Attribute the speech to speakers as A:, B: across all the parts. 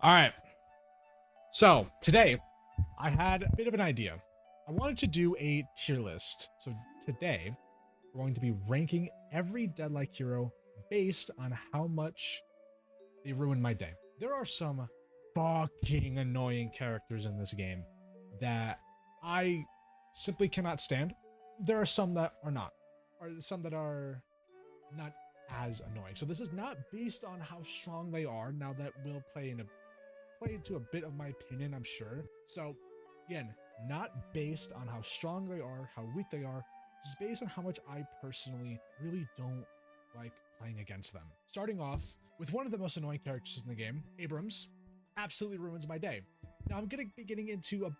A: All right. So today I had a bit of an idea. I wanted to do a tier list. So today we're going to be ranking every Deadlock hero based on how much they ruined my day. There are some fucking annoying characters in this game that I simply cannot stand. There are some that are not, or some that are not as annoying. So this is not based on how strong they are. Now that will play into a bit of my opinion, I'm sure. So again, not based on how strong they are, how weak they are, just based on how much I personally really don't like playing against them. Starting off with one of the most annoying characters in the game, Abrams, absolutely ruins my day. Now I'm gonna be getting into a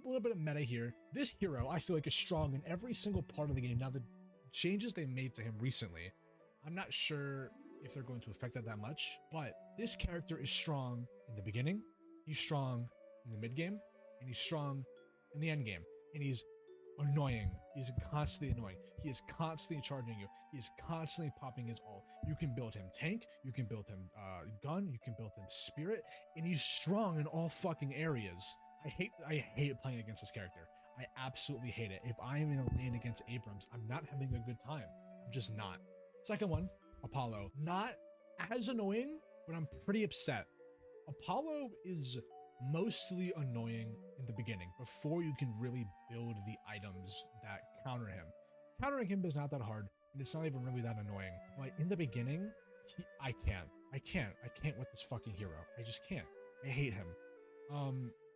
A: little bit of meta here. This hero I feel like is strong in every single part of the game. Now the changes they made to him recently, I'm not sure if they're going to affect that much, but this character is strong in the beginning, he's strong in the mid game, and he's strong in the end game, and he's annoying. He's constantly annoying. He is constantly charging you. He is constantly popping his ult. You can build him tank, you can build him gun, you can build him spirit, and he's strong in all fucking areas. I hate playing against this character. I absolutely hate it. If I am in a lane against Abrams, I'm not having a good time. I'm just not. Second one, Apollo. Not as annoying, but I'm pretty upset. Apollo is mostly annoying in the beginning before you can really build the items that counter him. Countering him is not that hard, and it's not even really that annoying. But in the beginning, I can't with this fucking hero. I just can't. I hate him.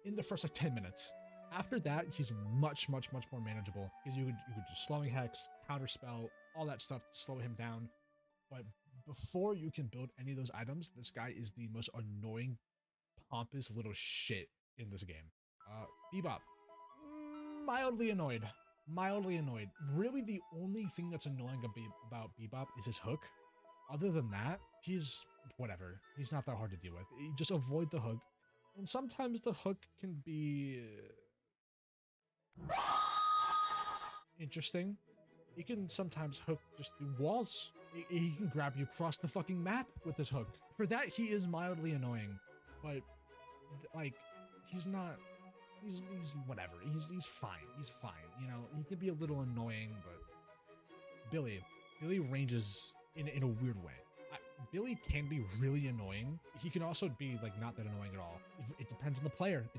A: In the first like 10 minutes. After that, he's much more manageable because you could just slowing hex, counter spell, all that stuff to slow him down. But before you can build any of those items, this guy is the most annoying, pompous little shit in this game. Bebop, mildly annoyed. Really, the only thing that's annoying about Bebop is his hook. Other than that, he's whatever. He's not that hard to deal with. You just avoid the hook, and sometimes the hook can be interesting. He can sometimes hook just through walls. He can grab you across the fucking map with his hook. For that, he is mildly annoying, but like, he's not. He's whatever. He's fine. He's fine. You know, he can be a little annoying, but Billy ranges in a weird way. Billy can be really annoying. He can also be like not that annoying at all. It depends on the player.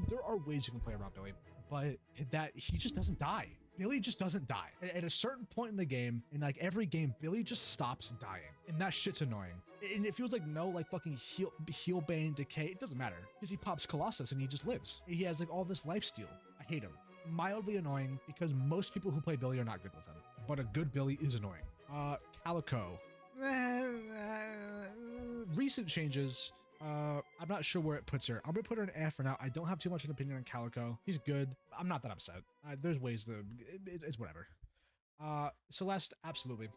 A: There are ways you can play around Billy, but that he just doesn't die. Billy just doesn't die. At a certain point in the game, in like every game, Billy just stops dying. And that shit's annoying. And it feels like no like fucking heal bane, decay. It doesn't matter. Because he pops Colossus and he just lives. He has like all this life steal. I hate him. Mildly annoying because most people who play Billy are not good with him. But a good Billy is annoying. Calico. Recent changes. I'm not sure where it puts her. I'm gonna put her in F for now. I don't have too much of an opinion on Calico. He's good. I'm not that upset. There's ways to. It's whatever. Celeste, absolutely.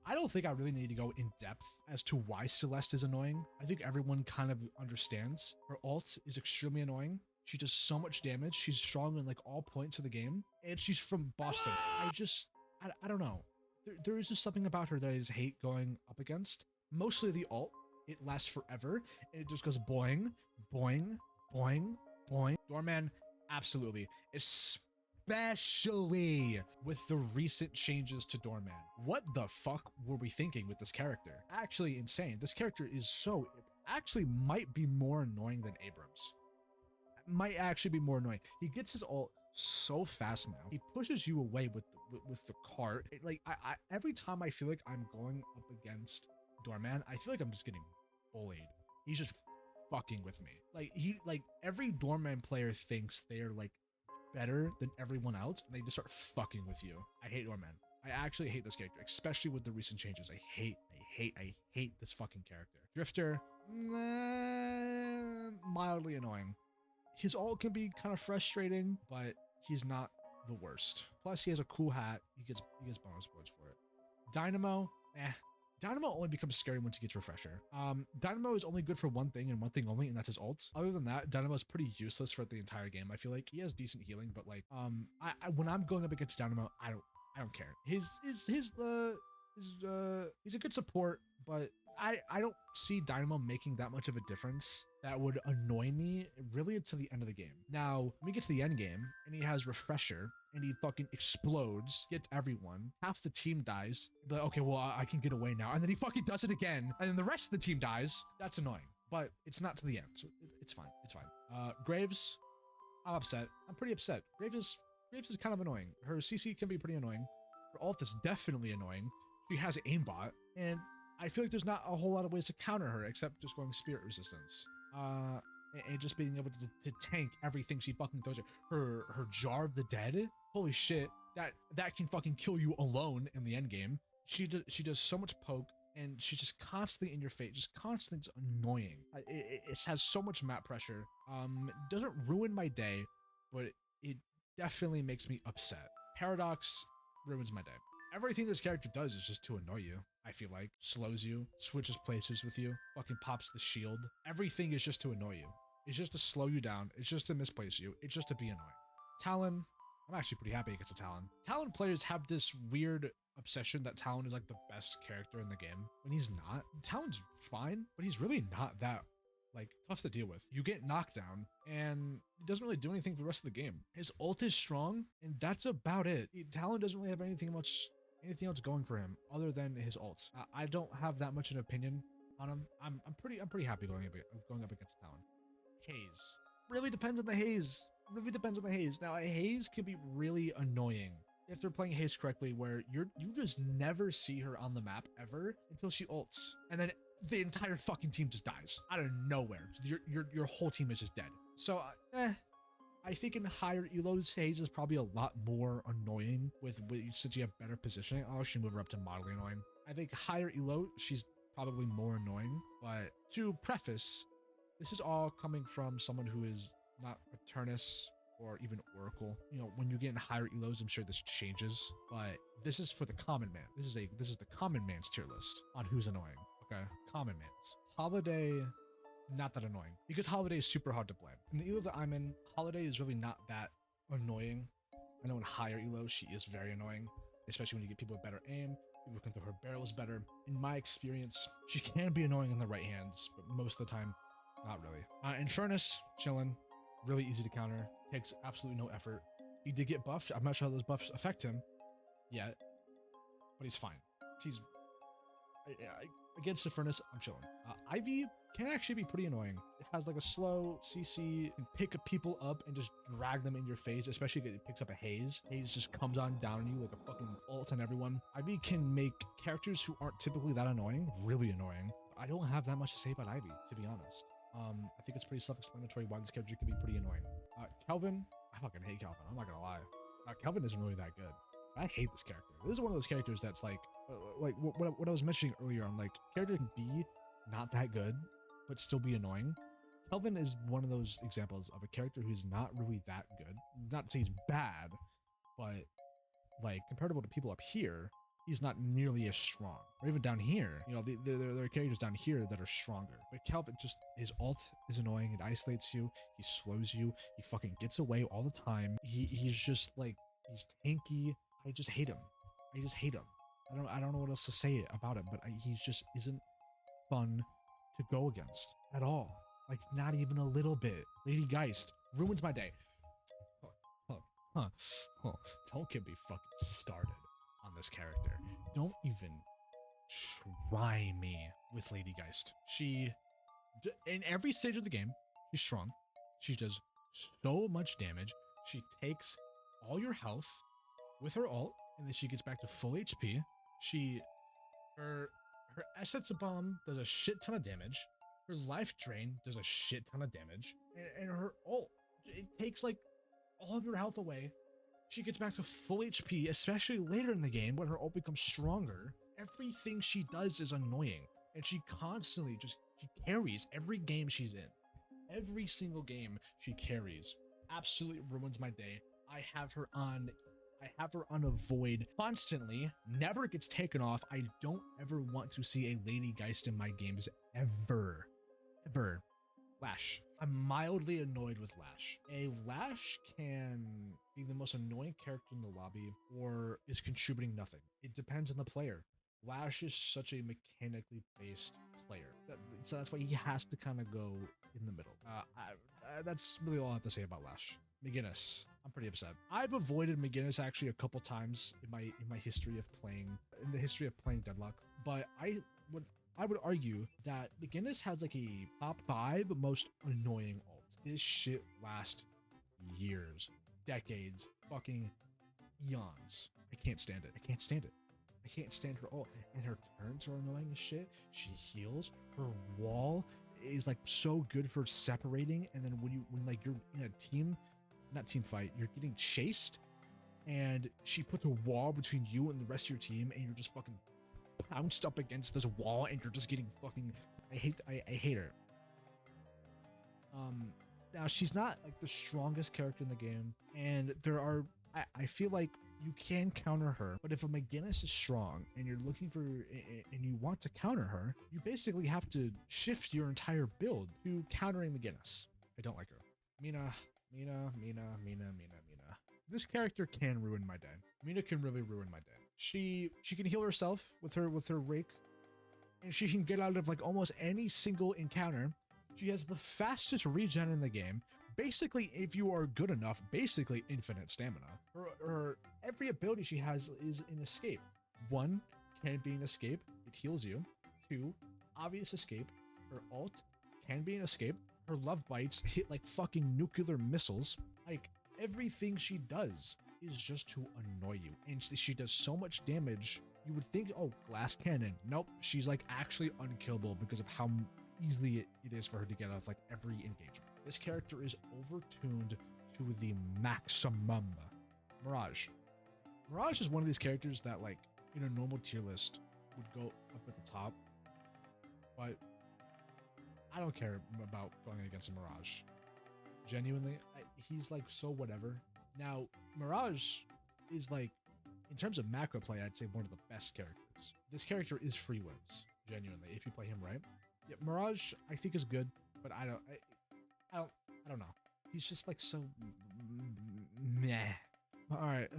A: I don't think I really need to go in depth as to why Celeste is annoying. I think everyone kind of understands. Her ult is extremely annoying. She does so much damage. She's strong in like all points of the game, and she's from Boston. I don't know. There is just something about her that I just hate going up against. Mostly the ult. It lasts forever, and it just goes boing, boing, boing, boing. Doorman, absolutely. Especially with the recent changes to Doorman. What the fuck were we thinking with this character? Actually insane. This character is actually might be more annoying than Abrams. Might actually be more annoying. He gets his ult so fast now. He pushes you away with the cart. Every time I feel like I'm going up against Doorman, I feel like I'm just getting bullied. He's just fucking with me. Like every Doorman player thinks they're like better than everyone else, and they just start fucking with you. I hate Doorman. I actually hate this character, especially with the recent changes. I hate this fucking character. Drifter, mildly annoying. His ult can be kind of frustrating, but he's not the worst. Plus, he has a cool hat. He gets bonus points for it. Dynamo, Dynamo only becomes scary once he gets refresher. Dynamo is only good for one thing and one thing only, and that's his ult. Other than that, Dynamo is pretty useless for the entire game. I feel like he has decent healing, but like, when I'm going up against Dynamo, I don't care. He's a good support, but I don't see Dynamo making that much of a difference that would annoy me really until the end of the game. Now, when we get to the end game and he has Refresher and he fucking explodes, gets everyone, half the team dies, but okay, well, I can get away now. And then he fucking does it again, and then the rest of the team dies. That's annoying, but it's not to the end, so it's fine. It's fine. Graves, I'm upset. I'm pretty upset. Graves is kind of annoying. Her CC can be pretty annoying. Her ult is definitely annoying. She has aimbot, and I feel like there's not a whole lot of ways to counter her except just going spirit resistance. And just being able to tank everything she fucking throws at her. Her Jar of the Dead, holy shit, that can fucking kill you alone in the end game. She does so much poke, and she's just constantly in your face, just constantly just annoying. It has so much map pressure. Doesn't ruin my day, but it definitely makes me upset. Paradox ruins my day. Everything this character does is just to annoy you. I feel like slows you, switches places with you, fucking pops the shield. Everything is just to annoy you. It's just to slow you down. It's just to misplace you. It's just to be annoying. Talon, I'm actually pretty happy against a Talon. Talon players have this weird obsession that Talon is like the best character in the game when he's not. Talon's fine, but he's really not that like tough to deal with. You get knocked down and he doesn't really do anything for the rest of the game. His ult is strong and that's about it. Talon doesn't really have anything else going for him other than his ult. I don't have that much an opinion on him. I'm pretty happy going up against Talon. Haze really depends on the haze. Really depends on the haze. Now a haze can be really annoying if they're playing haze correctly, where you just never see her on the map ever until she ults, and then the entire fucking team just dies out of nowhere. Your whole team is just dead. So I think in higher elos, haze is probably a lot more annoying since you have better positioning. I'll actually move her up to moderately annoying. I think higher elo, she's probably more annoying. But to preface, this is all coming from someone who is not a Turnus or even Oracle. You know, when you get in higher elos, I'm sure this changes, but this is for the common man. This is the common man's tier list on who's annoying. Okay, common man's. Holiday, not that annoying because Holiday is super hard to play. In the elo that I'm in, Holiday is really not that annoying. I know in higher elo she is very annoying, especially when you get people with better aim, people who can throw her barrels better. In my experience, she can be annoying in the right hands, but most of the time, not really. Infernus, chillin', really easy to counter, takes absolutely no effort. He did get buffed. I'm not sure how those buffs affect him yet, but he's fine. He's against the Furnace, I'm chilling. Ivy can actually be pretty annoying. It has like a slow CC, and pick people up and just drag them in your face, especially if it picks up a haze. Haze just comes on down on you like a fucking ult on everyone. Ivy can make characters who aren't typically that annoying really annoying. I don't have that much to say about Ivy, to be honest. I think it's pretty self-explanatory why this character can be pretty annoying. Kelvin, I fucking hate Kelvin. I'm not gonna lie. Kelvin isn't really that good. I hate this character. This is one of those characters that's like what I was mentioning earlier on, like character can be not that good, but still be annoying. Kelvin is one of those examples of a character who's not really that good. Not to say he's bad, but like comparable to people up here, he's not nearly as strong. Or even down here, you know, there are characters down here that are stronger. But Kelvin, just his ult is annoying. It isolates you. He slows you. He fucking gets away all the time. He's just like, he's tanky. I just hate him. I just hate him. I don't know what else to say about him, but he just isn't fun to go against at all. Like not even a little bit. Lady Geist ruins my day. Don't get me fucking started on this character. Don't even try me with Lady Geist. She, in every stage of the game, she's strong. She does so much damage. She takes all your health with her ult, and then she gets back to full HP. Her Essence Bomb does a shit ton of damage. Her Life Drain does a shit ton of damage. And her ult, it takes like all of your health away. She gets back to full HP, especially later in the game when her ult becomes stronger. Everything she does is annoying. And she constantly she carries every game she's in. Every single game she carries. Absolutely ruins my day. I have her on a void constantly, never gets taken off. I don't ever want to see a Lady Geist in my games ever. Lash. I'm mildly annoyed with Lash. A Lash can be the most annoying character in the lobby or is contributing nothing. It depends on the player. Lash is such a mechanically based player. So that's why he has to kind of go in the middle. That's really all I have to say about Lash. McGinnis, I'm pretty upset. I've avoided McGinnis actually a couple times in my history of playing, in the history of playing Deadlock, but I would argue that McGinnis has like a top 5 most annoying ult. This shit lasts years, decades, fucking eons. I can't stand it. I can't stand it. I can't stand her ult. And her turns are annoying as shit. She heals. Her wall is like so good for separating. And then when like you're in a team, not team fight, you're getting chased, and she puts a wall between you and the rest of your team, and you're just fucking pounced up against this wall, and you're just getting fucking. I hate her. Now she's not like the strongest character in the game, and there are. I feel like you can counter her, but if a McGinnis is strong and you're looking for and you want to counter her, you basically have to shift your entire build to countering McGinnis. I don't like her. Mina. This character can ruin my day. Mina can really ruin my day. She can heal herself with her rake, and she can get out of like almost any single encounter. She has the fastest regen in the game. Basically, if you are good enough, basically infinite stamina. Her every ability she has is an escape. 1 can be an escape. It heals you. 2, obvious escape. Her ult can be an escape. Her love bites hit like fucking nuclear missiles. Like everything she does is just to annoy you. And she does so much damage. You would think, oh, glass cannon. Nope. She's like actually unkillable because of how easily it is for her to get out of like every engagement. This character is overtuned to the maximum. Mirage. Mirage is one of these characters that like in a normal tier list would go up at the top, but I don't care about going against a Mirage. Genuinely, he's like so whatever. Now, Mirage is like, in terms of macro play, I'd say one of the best characters. This character is free wins, genuinely, if you play him right. Yeah, Mirage, I think is good, but I don't know. He's just like so meh. All right.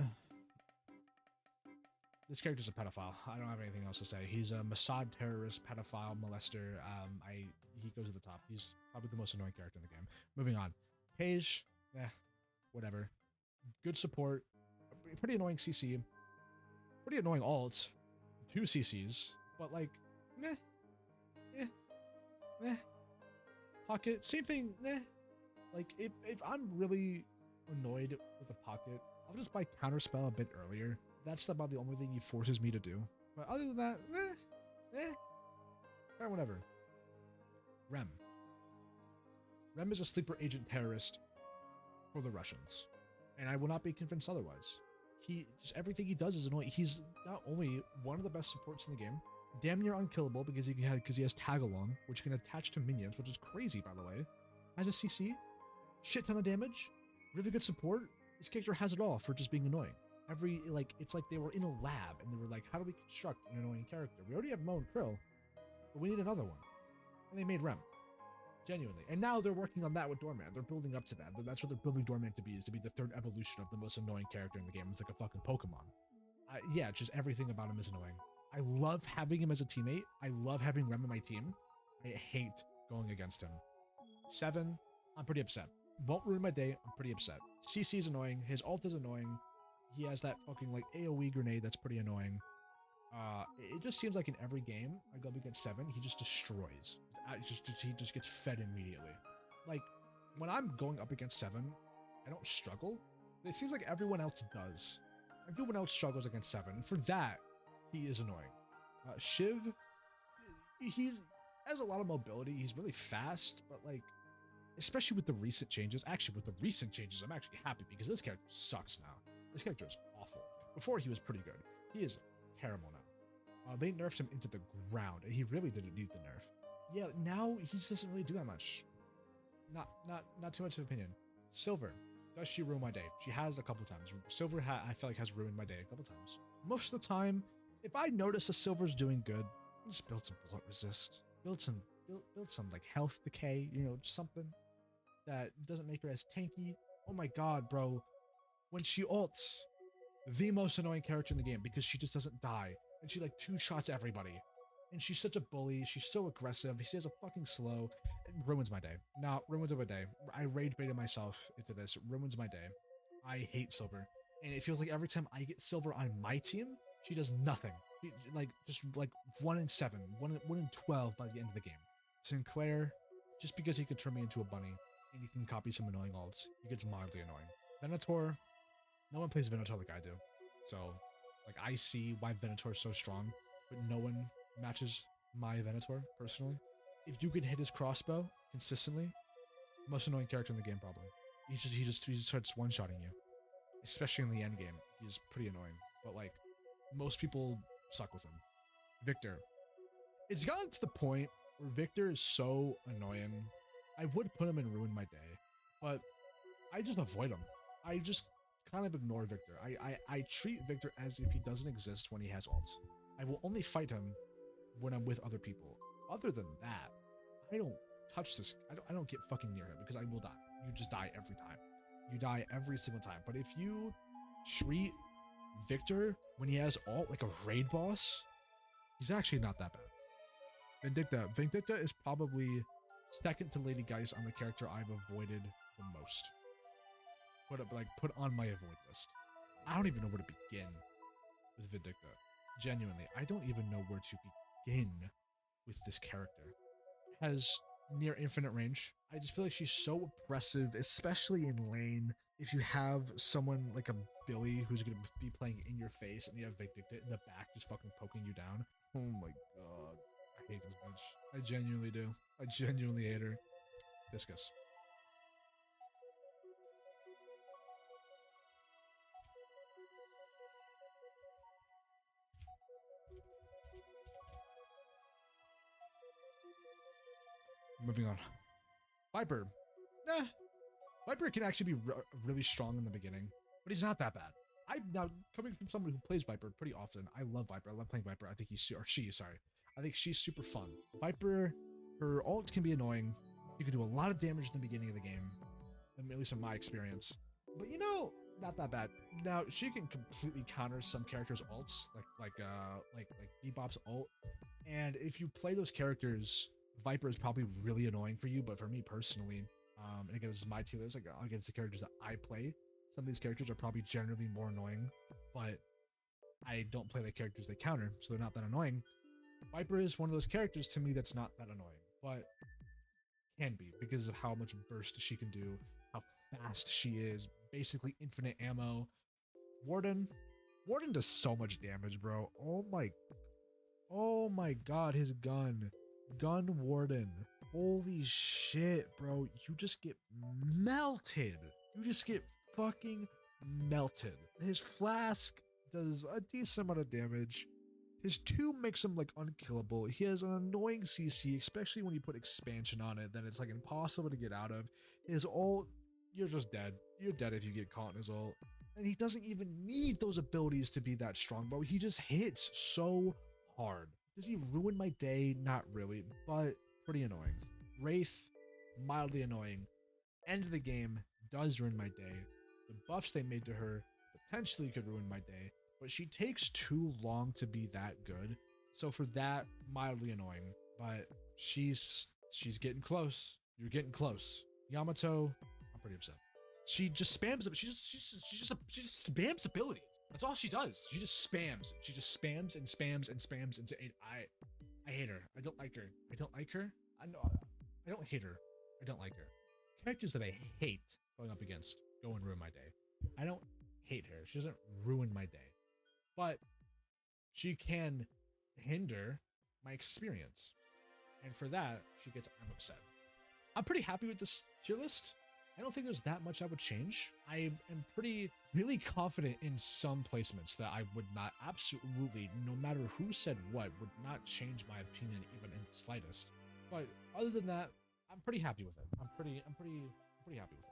A: This character's a pedophile. I don't have anything else to say. He's a Mossad terrorist, pedophile, molester. He goes to the top. He's probably the most annoying character in the game. Moving on. Paige, whatever. Good support. Pretty annoying CC. Pretty annoying ult. 2 CCs, but like, meh. Pocket, same thing. Like if I'm really annoyed with a pocket, I'll just buy counterspell a bit earlier. That's about the only thing he forces me to do. But other than that, or whatever. Rem. Rem is a sleeper agent terrorist for the Russians, and I will not be convinced otherwise. Everything he does is annoying. He's not only one of the best supports in the game, damn near unkillable because he has tag along, which can attach to minions, which is crazy by the way. Has a CC, shit ton of damage, really good support. This character has it all for just being annoying. It's like they were in a lab and they were like, how do we construct an annoying character? We already have Mo and Krill, but we need another one. And they made Rem. Genuinely. And now they're working on that with Doorman. They're building up to that. That's what they're building Doorman to be, is to be the 3rd evolution of the most annoying character in the game. It's like a fucking Pokemon. Yeah, just everything about him is annoying. I love having him as a teammate. I love having Rem on my team. I hate going against him. 7, I'm pretty upset. Won't ruin my day, I'm pretty upset. CC is annoying. His ult is annoying. He has that fucking like AoE grenade that's pretty annoying. It just seems like in every game I go up against 7, he just destroys. He just gets fed immediately. Like, when I'm going up against 7, I don't struggle. It seems like everyone else does. Everyone else struggles against 7. For that, he is annoying. Shiv, he has a lot of mobility. He's really fast, but like, especially with the recent changes. Actually, with the recent changes, I'm actually happy because this character sucks now. This character is awful. Before, he was pretty good. He is terrible now. They nerfed him into the ground, and he really didn't need the nerf. Yeah, now he just doesn't really do that much. Not too much of an opinion. Silver, does she ruin my day? She has a couple times. Silver, I feel like, has ruined my day a couple times. Most of the time, if I notice a Silver's doing good, just build some bullet resist. Build some like health decay, you know, just something that doesn't make her as tanky. Oh my god, bro. When she ults, the most annoying character in the game because she just doesn't die. and she like two-shots everybody. And she's such a bully. She's so aggressive. She has a fucking slow. It ruins my day. Now, ruins my day. I rage baited myself into this. It ruins my day. I hate Silver. And it feels like every time I get Silver on my team, she does nothing. She, like, just like 1 in 7, 1 in 12 by the end of the game. Sinclair, just because he can turn me into a bunny and he can copy some annoying ults, he gets mildly annoying. Venator, no one plays Venator like I do. So, like, I see why Venator is so strong, but no one matches my Venator, personally. If you can hit his crossbow consistently, most annoying character in the game, probably. He just starts one-shotting you. Especially in the end game. He's pretty annoying. But, like, most people suck with him. Victor. It's gotten to the point where Victor is so annoying. I would put him in Ruin My Day, but I just avoid him. I just kind of ignore Victor. I treat Victor as if he doesn't exist when he has ults. I will only fight him when I'm with other people. Other than that, I don't touch this. I don't get fucking near him because I will die. You just die every time. You die every single time. But if you treat Victor when he has ult like a raid boss, he's actually not that bad. Vindicta. Vindicta is probably second to Lady Geist on the character I've avoided the most. Put on my avoid list. I don't even know where to begin with Vindicta. Genuinely, I don't even know where to begin with this character. Has near infinite range. I just feel like she's so oppressive, especially in lane. If you have someone like a Billy who's going to be playing in your face and you have Vindicta in the back just fucking poking you down. Oh my god. I hate this bitch. I genuinely do. I genuinely hate her. Discus. Moving on. Viper. Viper can actually be really strong in the beginning, but he's not that bad. Now coming from someone who plays Viper pretty often, I love Viper. I love playing Viper. I think I think she's super fun. Viper, her ult can be annoying. You can do a lot of damage in the beginning of the game, at least in my experience. But you know, not that bad. Now she can completely counter some characters' ults, like Bebop's ult. And if you play those characters, Viper is probably really annoying for you. But for me personally, and again, this is my tier list. Like against the characters that I play, some of these characters are probably generally more annoying, but I don't play the characters they counter, so they're not that annoying. Viper is one of those characters to me that's not that annoying, but can be because of how much burst she can do, how fast she is, basically infinite ammo. Warden does so much damage, bro. Oh my god, his gun Warden. Holy shit, bro. You just get melted. You just get fucking melted. His flask does a decent amount of damage. His 2 makes him like unkillable. He has an annoying CC, especially when you put expansion on it, then it's like impossible to get out of. His ult, you're just dead. You're dead if you get caught in his ult. And he doesn't even need those abilities to be that strong, bro. He just hits so hard. Does he ruin my day? Not really, but pretty annoying. Wraith, mildly annoying. End of the game, does ruin my day. The buffs they made to her potentially could ruin my day, but she takes too long to be that good. So for that, mildly annoying. But she's getting close. You're getting close. Yamato, I'm pretty upset. She just spams it. She just spams abilities. That's all she does. She just spams. She just spams and spams and spams. And I hate her. I don't like her. I don't like her. I don't hate her. I don't like her. Characters that I hate going up against go and ruin my day. I don't hate her. She doesn't ruin my day. But she can hinder my experience. And for that, I'm upset. I'm pretty happy with this tier list. I don't think there's that much I would change. I am really confident in some placements that I would not absolutely, no matter who said what, would not change my opinion even in the slightest. But other than that, I'm pretty happy with it. I'm pretty happy with it.